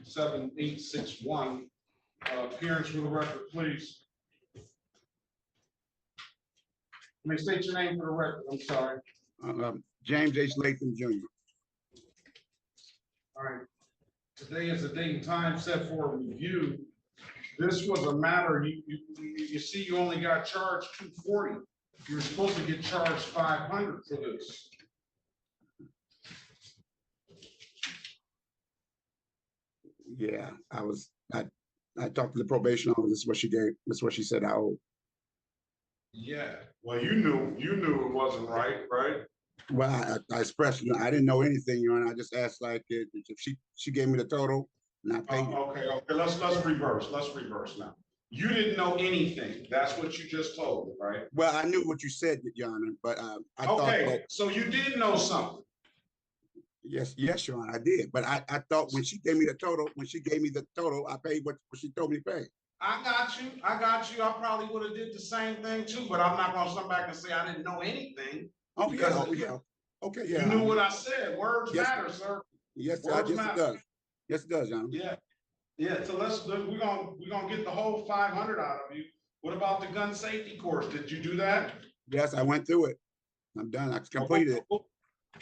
7861. Appearance for the record, please. May state your name for the record. I'm sorry. James H. Latham Jr. All right. Today is the date and time set for a review. This was a matter, you see, you only got charged $240. You're supposed to get charged $500 for this. Yeah, I talked to the probation officer. This is what she gave. This is what she said I owe. Yeah. Well, you knew it wasn't right, right? Well, I expressed, I didn't know anything, Your Honor. I just asked like if she gave me the total and I paid it. Okay. Let's reverse. Let's reverse now. You didn't know anything. That's what you just told me, right? Well, I knew what you said, Your Honor, but I thought. Okay, so you did know something. Yes, Your Honor, I did. But I thought when she gave me the total, I paid what she told me to pay. I got you. I probably would have did the same thing too, but I'm not gonna come back and say I didn't know anything. Oh, yeah. Okay, yeah. You knew what I said. Words matter, sir. Yes, Words yes, it does. Yes, it does, Your Honor. Yeah. So we're gonna get the whole 500 out of you. What about the gun safety course? Did you do that? Yes, I went through it. I'm done. I completed it.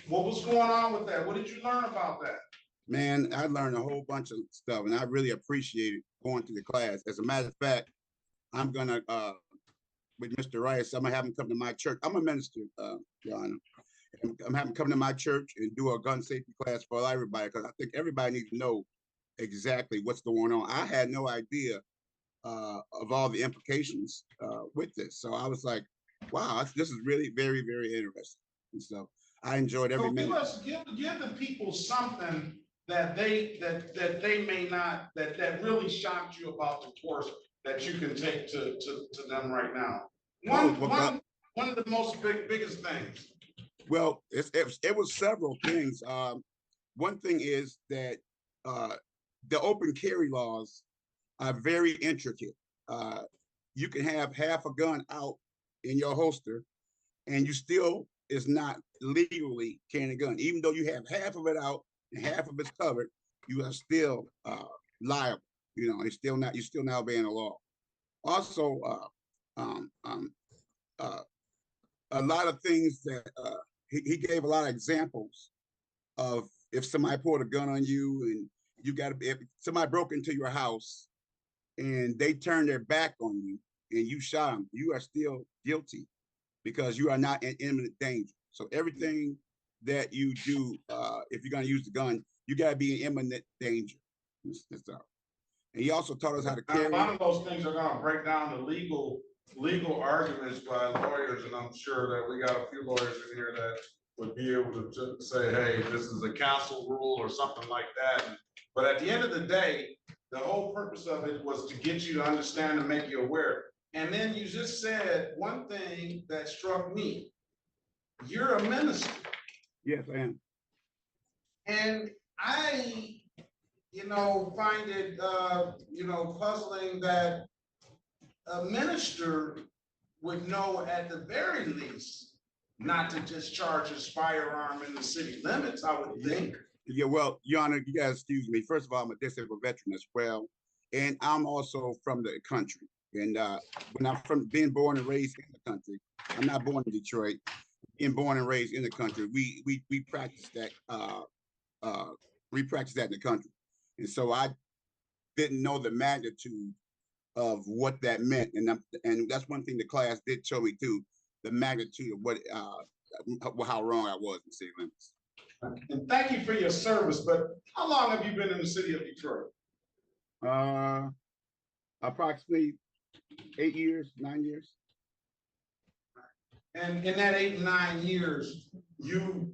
What was going on with that? What did you learn about that? Man, I learned a whole bunch of stuff, and I really appreciated going to the class. As a matter of fact, I'm gonna with Mr. Rice, I'm gonna have him come to my church. I'm a minister, Your Honor. I'm having him come to my church and do a gun safety class for everybody, because I think everybody needs to know exactly what's going on. I had no idea of all the implications with this. So I was like, wow, this is really very, very interesting. And so I enjoyed every minute. Give the people something that they may not, that really shocked you about the course that you can take to them right now. One of the most biggest things. Well, it was several things. One thing is that the open carry laws are very intricate. You can have half a gun out in your holster and you still is not legally carrying a gun. Even though you have half of it out and half of it's covered, you are still liable. You know, you're still not obeying the law. Also, a lot of things that he gave a lot of examples of if somebody pulled a gun on you and if somebody broke into your house and they turned their back on you and you shot them, you are still guilty because you are not in imminent danger. So everything that you do, if you're going to use the gun, you got to be in imminent danger. And he also taught us how to carry. A lot of those things are going to break down the legal arguments by lawyers, and I'm sure that we got a few lawyers in here that would be able to say, hey, this is a council rule or something like that. But at the end of the day, the whole purpose of it was to get you to understand and make you aware. And then you just said one thing that struck me. You're a minister. Yes, I am. And I, find it, puzzling that a minister would know at the very least not to discharge his firearm in the city limits, I would think. Yeah, well, Your Honor, you guys excuse me. First of all, I'm a disabled veteran as well. And I'm also from the country. And when I'm from being born and raised in the country, I'm not born in Detroit, being born and raised in the country, we practice that, in the country. And so I didn't know the magnitude of what that meant. And that's one thing the class did show me too, the magnitude of what, how wrong I was in city limits. And thank you for your service, but how long have you been in the city of Detroit? Approximately 8 years, 9 years. And in that 8 and 9 years, you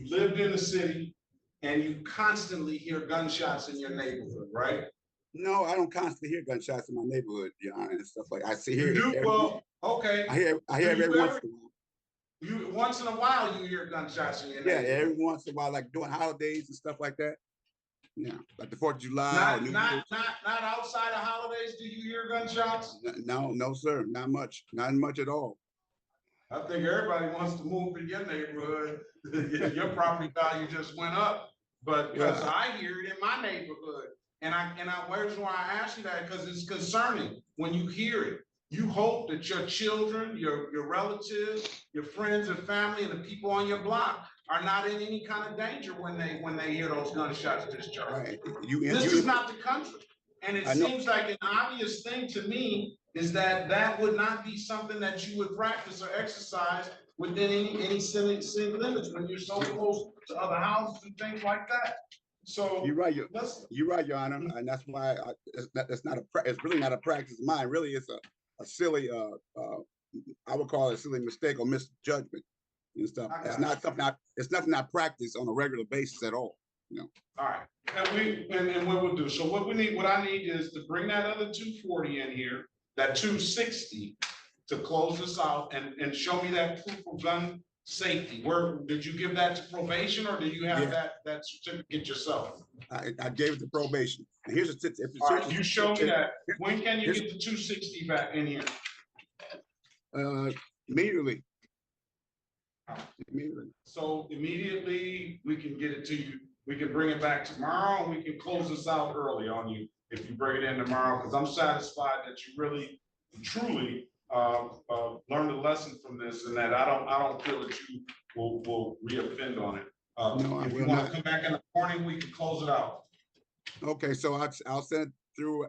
lived in the city and you constantly hear gunshots in your neighborhood, right? No, I don't constantly hear gunshots in my neighborhood, Your Honor, and stuff like I see here. You do? Well, okay. I hear every once in a while. Once in a while you hear gunshots in your neighborhood. Yeah, every once in a while, like during holidays and stuff like that. Yeah, like the 4th of July. Not outside of holidays. Do you hear gunshots? No, sir. Not much at all. I think everybody wants to move in your neighborhood. Your property value just went up. but because I hear it in my neighborhood. And where's why I ask you that? Because it's concerning when you hear it. You hope that your children, your relatives, your friends and family, and the people on your block are not in any kind of danger when they hear those gunshots discharged. Right. This is not the country. And it I know. seems like an obvious thing to me is that that would not be something that you would practice or exercise within any city limits when you're so close to other houses and things like that. So You're right. You're right, Your Honor, and that's why it's really not a practice of mine. Really, it's a silly, I would call it a silly mistake or misjudgment and stuff. It's not something it's nothing I practice on a regular basis at all. You know. All right, and what we'll do. So what I need is to bring that other 240 in here, that 260, to close this out and show me that proof of gun safety. Where did you give that to probation, or do you have that certificate yourself? I gave it to probation. And here's a all right, you show me that. When can you get the 260 back in here? Immediately. Immediately. So immediately we can get it to you. We can bring it back tomorrow, and we can close this out early on you if you bring it in tomorrow, because I'm satisfied that you really, truly learned a lesson from this, and that I don't feel that you will reoffend on it. No, I if will you want not. to come back in the morning, we can close it out. Okay, so I'll send it through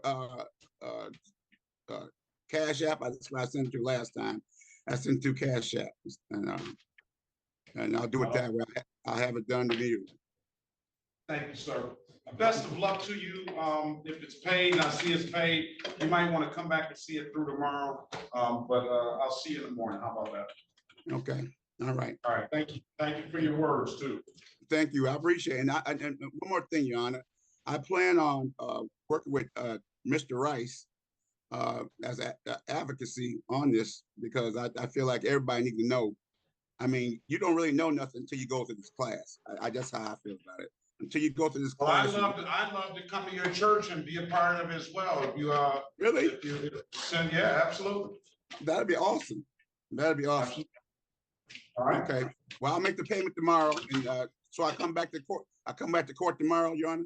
Cash App. That's what I sent it to last time. I sent it through Cash App, and I'll do it that way. I'll have it done immediately. Thank you, sir. Best of luck to you. If it's paid, and I see it's paid, you might want to come back and see it through tomorrow. But I'll see you in the morning. How about that? Okay. All right. All right. Thank you. Thank you for your words too. Thank you. I appreciate it. And one more thing, Your Honor. I plan on working with Mr. Rice as advocacy on this, because I feel like everybody needs to know. I mean, you don't really know nothing until you go through this class. That's how I feel about it. Until you go through this class. Well, I'd love to come to your church and be a part of it as well. If you really? If you send, yeah, absolutely. That'd be awesome. That'd be awesome. Absolutely. All right. Okay. Well, I'll make the payment tomorrow, and so I come back to court. I come back to court tomorrow, Your Honor.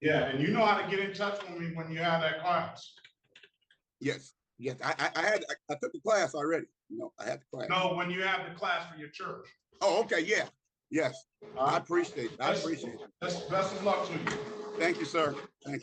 Yeah, and you know how to get in touch with me when you have that class. Yes. Yes. I took the class already. No, I had the class. No, when you have the class for your church. Oh, okay. Yeah. Yes. I appreciate it. I appreciate it. Best of luck to you. Thank you, sir. Thank you.